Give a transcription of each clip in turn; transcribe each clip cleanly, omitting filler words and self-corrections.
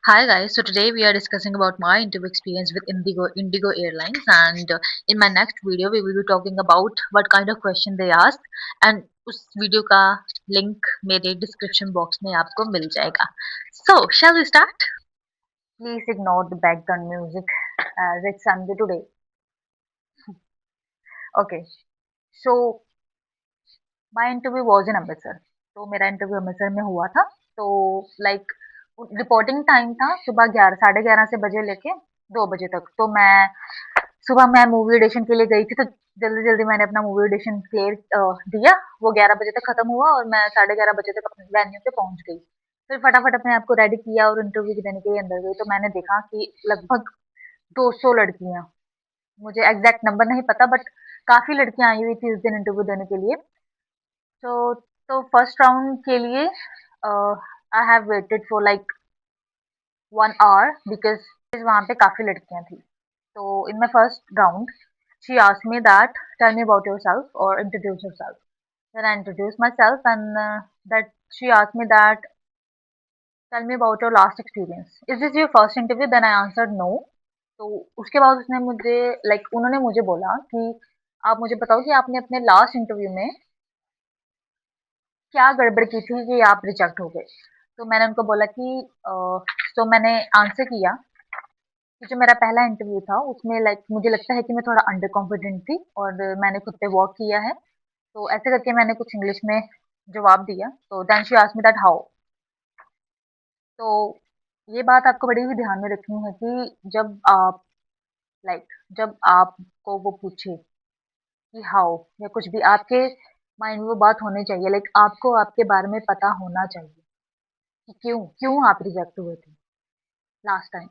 Hi guys, so today we are discussing about my interview experience with Indigo Airlines, and in my next video we will be talking about what kind of question they asked, and उस video का link मेरे description box में आपको मिल जाएगा. So shall we start? Please ignore the background music as it's Sunday today. Okay, so my interview was in Amritsar. तो मेरा interview Amritsar में हुआ था. तो लाइक रिपोर्टिंग टाइम था सुबह 11 साढ़े 11 से बजे लेके 2 बजे तक. तो मैं मूवी ऑडिशन के लिए गई थी, तो जल्दी-जल्दी मैंने अपना मूवी ऑडिशन क्लियर दिया. वो 11 बजे तक खत्म हुआ और मैं साढ़े 11 बजे तक अपने वेन्यू पे पहुँच गई. फिर फटाफट अपने आप को रेडी किया और इंटरव्यू देने के लिए अंदर गई, तो मैंने देखा कि लगभग 200 लड़कियाँ, मुझे एग्ज़ैक्ट नंबर नहीं पता बट काफ़ी लड़कियाँ आई हुई थी उस दिन इंटरव्यू देने के लिए. तो फर्स्ट राउंड के लिए I have waited for like 1 hour because वहाँ पे काफ़ी लड़कियाँ थी. So in my first round, she asked me that tell me about yourself or introduce yourself. Then I introduced myself, and that she asked me that tell me about your last experience. Is this your first interview? Then I answered no. तो उसके बाद उसने मुझे उन्होंने मुझे बोला कि आप मुझे बताओ कि आपने अपने लास्ट इंटरव्यू में क्या गड़बड़ की थी कि आप रिजेक्ट हो गए. तो मैंने उनको बोला कि तो मैंने आंसर किया कि जो मेरा पहला इंटरव्यू था उसमें लाइक मुझे लगता है कि मैं थोड़ा अंडर कॉन्फिडेंट थी और मैंने खुद पे वर्क किया है. तो ऐसे करके मैंने कुछ इंग्लिश में जवाब दिया. तो then she asked me that how. तो ये बात आपको बड़ी ही ध्यान में रखनी है कि जब आपको वो पूछे कि हाउ या कुछ भी, आपके माइंड में वो बात होनी चाहिए. लाइक आपको आपके बारे में पता होना चाहिए कि क्यों क्यों आप रिजेक्ट हुए थे लास्ट टाइम.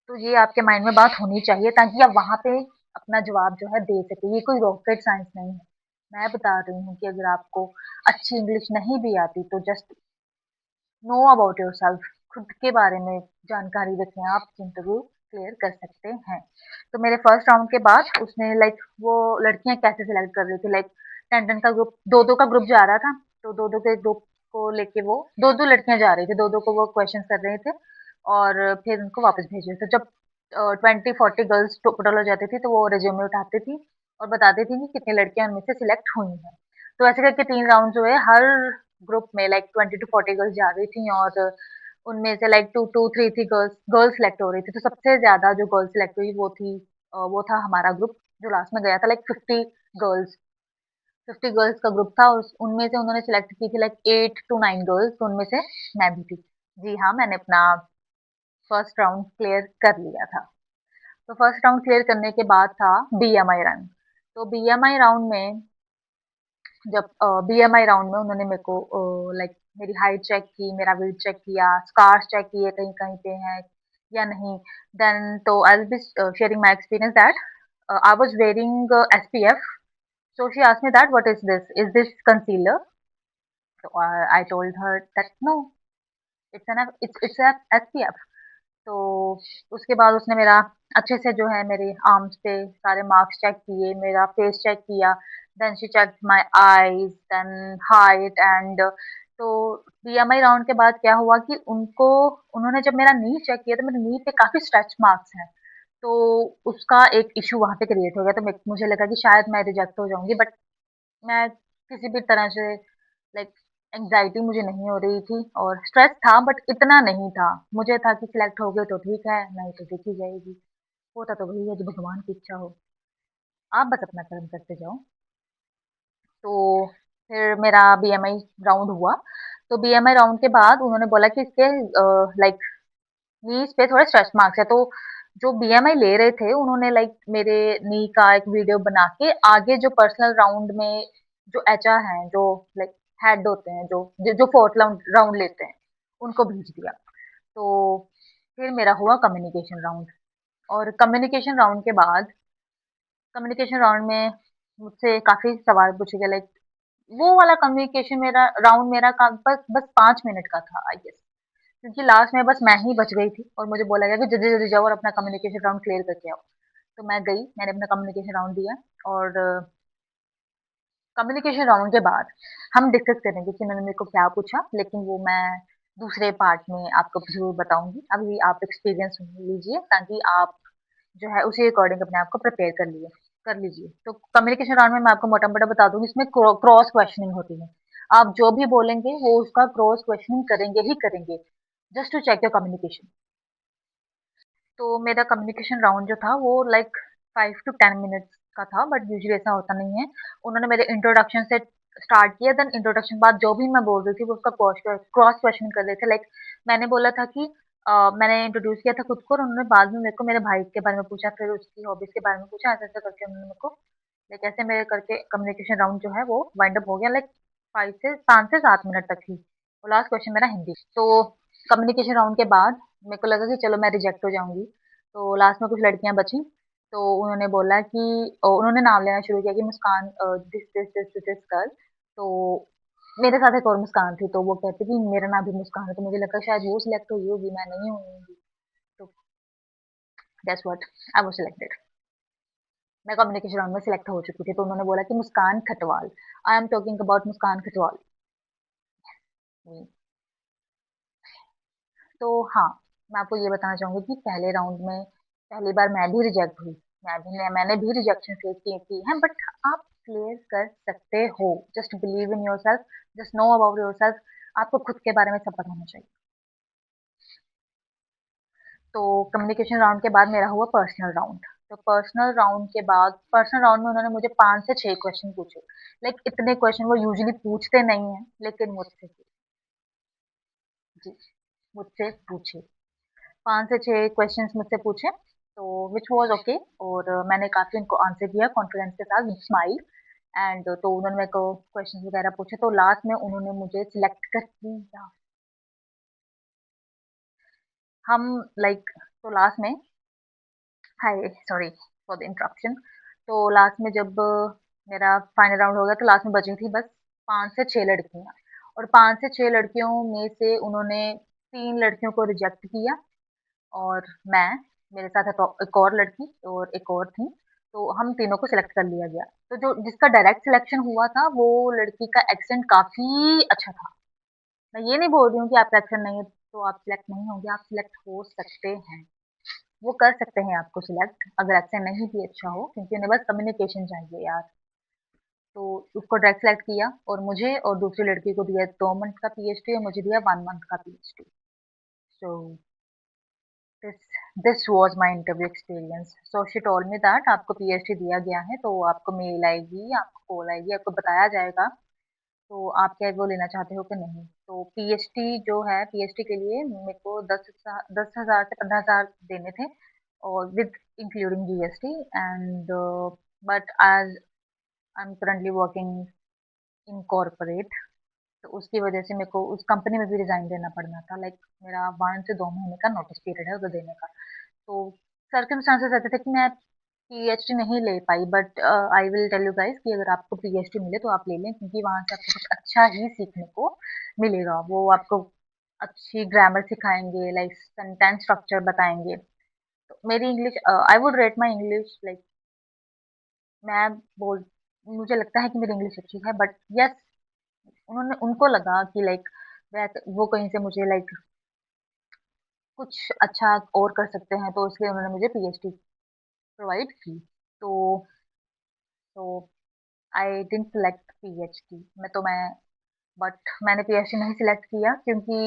तो ये आपके माइंड में बात होनी चाहिए ताकि आप वहाँ पे अपना जवाब जो है दे सकें. ये कोई रॉकेट साइंस नहीं है. मैं बता रही हूँ कि अगर आपको अच्छी इंग्लिश नहीं भी आती तो जस्ट नो अबाउट योरसेल्फ, खुद के बारे में जानकारी रखें, आप इंटरव्यू क्लियर कर सकते हैं. तो मेरे फर्स्ट राउंड के बाद उसने लाइक वो लड़कियां कैसे सिलेक्ट कर रही थी, लाइक 10-10 का ग्रुप, 2-2 का ग्रुप जा रहा था. तो 2-2 के ग्रुप को लेके वो 2-2 लड़कियां जा रही थी, 2-2 को वो क्वेश्चन कर रहे थे और फिर उनको वापस भेज रहे थे. जब 20-40 गर्ल्स टोटल हो जाती थी तो वो रिज्यूमे उठाती थी और बताती थी कि कितनी लड़कियां उनमें से सिलेक्ट हुई हैं. तो ऐसे करके 3 राउंड जो है हर ग्रुप में लाइक 20 to 40 गर्ल्स जा रही थी और उनमें से लाइक 2 to 3 थी गर्ल्स गर्ल्स सिलेक्ट हो रही थी. तो सबसे ज्यादा जो गर्ल्स सिलेक्ट हुई वो था हमारा ग्रुप जो लास्ट में गया था. लाइक गर्ल्स 50 गर्ल्स का ग्रुप था और उनमें से उन्होंने सिलेक्ट की थी लाइक 8 to 9 गर्ल्स. तो उनमें से मैं भी थी. जी हाँ, मैंने अपना फर्स्ट राउंड क्लियर कर लिया था. तो फर्स्ट राउंड क्लियर करने के बाद था बीएमआई राउंड. तो बीएमआई राउंड में जब बीएमआई राउंड में उन्होंने मेरे को लाइक मेरी हाइट चेक की, मेरा वेट चेक किया, स्कार्स चेक किए कहीं कहीं पे हैं या नहीं. देन तो I will be sharing my experience that I was wearing SPF. So she asked me that what is this? Is this concealer? So I told her that no, it's a SPF. तो उसके बाद उसने मेरा अच्छे से जो है मेरे आर्म्स पे सारे मार्क्स चेक किए, मेरा फेस चेक किया. Then she check my eyes, then height and तो बीएमआई राउंड के बाद क्या हुआ कि उनको उन्होंने जब मेरा नी चेक किया तो मेरे नी पे काफी स्ट्रेच मार्क्स हैं. तो उसका एक इशू वहां पे क्रिएट हो गया. तो मुझे लगा कि शायद मैं रिजेक्ट हो जाऊंगी बट मैं किसी भी तरह से लाइक एंग्जायटी मुझे नहीं हो रही थी और स्ट्रेस था बट इतना नहीं था. मुझे था कि सिलेक्ट हो गए तो ठीक है, नहीं तो देखी जाएगी. होता तो वही है जो भगवान की इच्छा हो. आप बस अपना कर्म करते जाओ. तो फिर मेरा बीएमआई राउंड हुआ. तो बीएमआई राउंड के बाद उन्होंने बोला कि इसके लाइक नीज पे थोड़े स्ट्रेच मार्क्स है. तो जो बीएमआई ले रहे थे उन्होंने लाइक मेरे नी का एक वीडियो बना के आगे जो पर्सनल राउंड में जो एचआर हैं, जो लाइक हेड होते हैं, जो फोर्थ राउंड राउंड लेते हैं, उनको भेज दिया. तो फिर मेरा हुआ कम्युनिकेशन राउंड. और कम्युनिकेशन राउंड में मुझसे काफी सवाल पूछे गए. लाइक वो वाला कम्युनिकेशन मेरा राउंड बस बस 5 मिनट का था आई गेस, क्योंकि लास्ट में बस मैं ही बच गई थी और मुझे बोला गया कि जल्दी जल्दी जाओ और अपना कम्युनिकेशन राउंड क्लियर करके आओ. तो मैं गई, मैंने अपना कम्युनिकेशन राउंड दिया और कम्युनिकेशन राउंड के बाद हम डिस्कस करेंगे कि उन्होंने मेरे को क्या पूछा, लेकिन वो मैं दूसरे पार्ट में आपको ज़रूर बताऊँगी। अभी आप एक्सपीरियंस सुन लीजिए ताकि आप जो है उसी अकॉर्डिंग अपने आप को प्रिपेयर कर लीजिए। तो कम्युनिकेशन राउंड में मैं आपको मोटा-मोटा बता दूँगी, इसमें क्रॉस क्वेश्चनिंग होती है। आप जो भी बोलेंगे वो उसका क्रॉस क्वेश्चनिंग करेंगे ही करेंगे, just to check your communication. तो मेरा कम्युनिकेशन राउंड जो था वो लाइक 5 टू 10 मिनट्स का था, बट यूजुअली ऐसा होता नहीं है। उन्होंने मेरे इंट्रोडक्शन से स्टार्ट किया, देन इंट्रोडक्शन बाद जो भी मैं बोल रही थी वो उसका क्रॉस क्वेश्चन कर रहे थे। लाइक मैंने बोला था कि मैंने इंट्रोड्यूस किया था खुद को और उन्होंने बाद में मेरे को मेरे भाई के बारे में पूछा, फिर उसकी हॉबीज के बारे में पूछा, ऐसा ऐसा करके उन्होंने मेरे को लाइक ऐसे मेरे करके कम्युनिकेशन राउंड जो है वो वाइंड अप हो गया। लाइक 5 से 7 मिनट तक ही। और लास्ट क्वेश्चन मेरा हिंदी। तो कम्युनिकेशन राउंड के बाद मेरे को लगा कि चलो मैं रिजेक्ट हो जाऊंगी, तो लास्ट में कुछ लड़कियां बची। तो उन्होंने बोला कि उन्होंने नाम लेना शुरू किया कि Muskan, this this this this this कर। तो मेरे साथ एक और मुस्कान थी, तो वो कहती कि मेरा नाम भी मुस्कान है, तो मुझे लगा शायद वो सिलेक्ट हुई होगी, मैं नहीं हुई होंगी। तो that's what, I was selected. मैं कम्युनिकेशन राउंड में सिलेक्ट हो चुकी थी, तो उन्होंने बोला कि मुस्कान खटवाल, आई एम टॉकिंग अबाउट मुस्कान खटवाल। तो हाँ, मैं आपको ये बताना चाहूंगी कि पहले राउंड में पहली बार मैं भी रिजेक्ट हुई। मैंने भी रिजेक्शन फेस की है, बट आप क्लियर कर सकते हो। Just believe in yourself, just know about yourself. आपको खुद के बारे में सब पता होना चाहिए। तो कम्युनिकेशन राउंड के बाद मेरा हुआ पर्सनल राउंड। तो पर्सनल राउंड में उन्होंने मुझे 5 से 6 क्वेश्चन पूछे। लाइक इतने क्वेश्चन वो यूजुअली पूछते नहीं है, लेकिन जी मुझसे पूछे। 5 से 6 क्वेश्चंस मुझसे पूछे, तो विच वाज ओके। और मैंने काफी उनको आंसर किया कॉन्फिडेंस के साथ, विद स्माइल। एंड तो उन्होंने मेरे को क्वेश्चंस वगैरह पूछे, तो लास्ट में उन्होंने मुझे सिलेक्ट कर लिया। हम लाइक तो लास्ट में, hi sorry for the interruption. तो लास्ट में जब मेरा फाइनल राउंड हो गया, तो लास्ट में बची थी बस 5 से 6 लड़कियां। और 5 से 6 लड़कियों में से उन्होंने 3 लड़कियों को रिजेक्ट किया। और मैं, मेरे साथ एक और लड़की और एक और थी, तो हम तीनों को सिलेक्ट कर लिया गया। तो जो जिसका डायरेक्ट सिलेक्शन हुआ था वो लड़की का एक्सेंट काफी अच्छा था। मैं ये नहीं बोल रही हूँ कि आपका एक्सेंट नहीं है तो आप सिलेक्ट नहीं होंगे, आप सिलेक्ट हो सकते हैं। वो कर सकते हैं आपको सिलेक्ट, अगर एक्सेंट नहीं भी अच्छा हो, क्योंकि उन्हें बस कम्युनिकेशन चाहिए यार। तो उसको डायरेक्ट सिलेक्ट किया और मुझे और दूसरी लड़की को दिया 2 मंथ का पीएचडी और मुझे दिया 1 मंथ का PhD. So this this was my interview experience. So she told me that आपको पीएचडी दिया गया है, तो आपको मेल आएगी, आपको कॉल आएगी, आपको बताया जाएगा तो आप क्या वो लेना चाहते हो कि नहीं। तो पीएचडी जो है, पीएचडी के लिए मेरे को 10,000 से 15,000 देने थे, और with including GST. And but as I am currently working in corporate, तो उसकी वजह से मेरे को उस कंपनी में भी रिजाइन देना पड़ना था। लाइक मेरा 1 से 2 महीने का नोटिस पीरियड है उधर देने का। तो सर्कमस्टांसेस ऐसे थे कि मैं पीएचडी नहीं ले पाई, but I will tell you guys कि अगर आपको पीएचडी मिले तो आप ले लें, क्योंकि वहां से आपको कुछ अच्छा ही सीखने को मिलेगा। वो आपको अच्छी ग्रामर सिखाएंगे, लाइक सेंटेंस स्ट्रक्चर बताएंगे। तो मेरी English, I would rate my English like, मैं बोल मुझे लगता है कि मेरी इंग्लिश अच्छी है, बट यस, उन्होंने उनको लगा कि लाइक वो कहीं से मुझे लाइक कुछ अच्छा और कर सकते हैं, तो इसलिए उन्होंने मुझे पीएचडी प्रोवाइड की। तो तो आई डिडंट सिलेक्ट पीएचडी में, तो बट मैंने पीएचडी नहीं सिलेक्ट किया, क्योंकि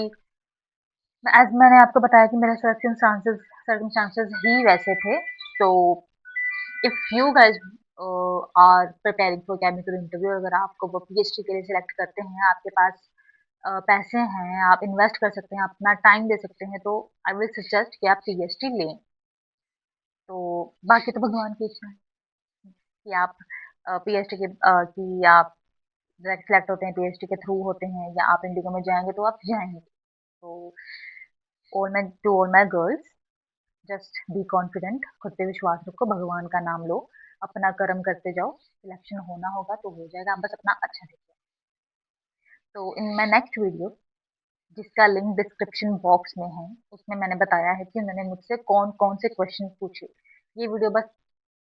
एज मैंने आपको बताया कि मेरे सर्कमस्टांसेस ही वैसे थे। तो if you guys are preparing for chemical interview, अगर आपको वो पीएचडी के लिए सिलेक्ट करते हैं, आपके पास पैसे हैं, आप इन्वेस्ट कर सकते हैं, अपना टाइम दे सकते हैं, तो आई विल सजेस्ट कि आप पीएचडी लें। तो बाकी तो भगवान की इच्छा है कि आप पीएचडी की आप डायरेक्ट सेलेक्ट होते हैं, पीएचडी के थ्रू होते हैं, या आप इंडिगो में जाएंगे तो आप जाएंगे। तो all my girls, just be confident, खुद पे विश्वास रखो, भगवान का नाम लो, अपना कर्म करते जाओ, सिलेक्शन होना होगा तो हो जाएगा, आप बस अपना अच्छा देखिए। तो इन माई नेक्स्ट वीडियो, जिसका लिंक डिस्क्रिप्शन बॉक्स में है, उसमें मैंने बताया है कि उन्होंने मुझसे कौन कौन से क्वेश्चन पूछे। ये वीडियो बस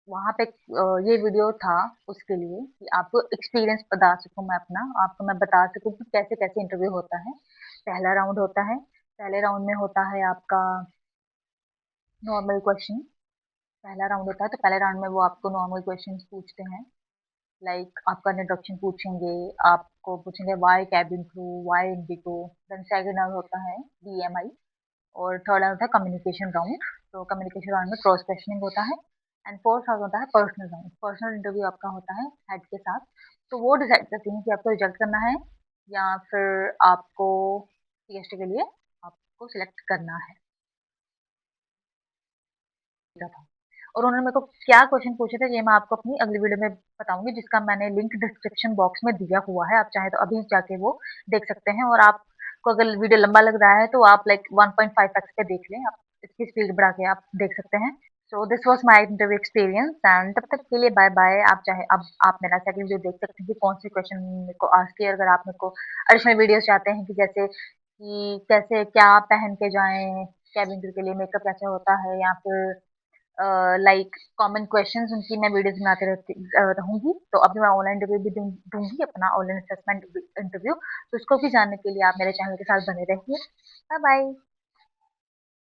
वहाँ पे ये वीडियो था उसके लिए कि आपको एक्सपीरियंस बता सकूँ मैं अपना, आपको मैं बता सकूँ कि कैसे कैसे इंटरव्यू होता है। पहला राउंड होता है, पहले राउंड में होता है आपका नॉर्मल क्वेश्चन। पहला राउंड होता है तो पहले राउंड में वो आपको नॉर्मल क्वेश्चंस पूछते हैं, लाइक आपका इंट्रोडक्शन पूछेंगे, आपको पूछेंगे why cabin crew, why IndiGo. Then second round होता है बीएमआई, और थर्ड राउंड होता है कम्युनिकेशन राउंड। तो कम्युनिकेशन राउंड में क्रॉस क्वेश्चनिंग होता है। एंड फोर्थ राउंड होता है पर्सनल राउंड। पर्सनल इंटरव्यू आपका होता है हेड के साथ। तो वो डिसाइड करती हैं कि आपको रिजेक्ट करना है या फिर आपको पीएचडी के लिए आपको सिलेक्ट करना है। था और उन्होंने मेरे को क्या क्वेश्चन पूछे थे ये मैं आपको अपनी अगली वीडियो में बताऊंगी, जिसका मैंने लिंक डिस्क्रिप्शन बॉक्स में दिया हुआ है। आप चाहे तो अभी जाके वो देख सकते हैं, और आपको अगर वीडियो लंबा लग रहा है तो आप लाइक 1.5x पे देख लें, आप इसकी स्पीड बढ़ा के आप देख सकते हैं। So this was my interview experience, and तब तक के लिए बाय बाय। आप चाहे अब आप मेरा सेकंड वीडियो देख सकते हैं कि कौन से क्वेश्चन मेरे को आस्क किए। अगर आप मेरे को एडिशनल वीडियोस चाहते हैं कि जैसे कि कैसे क्या पहन के जाएं कैबिन क्रू के लिए, मेकअप कैसे होता है, या फिर लाइक कॉमन क्वेश्चंस, उनकी मैं वीडियोस बनाते रहूंगी। तो अभी मैं ऑनलाइन इंटरव्यू भी दूंगी, अपना ऑनलाइन असेसमेंट इंटरव्यू। तो उसको भी जानने के लिए आप मेरे चैनल के साथ बने रहिए। Bye bye.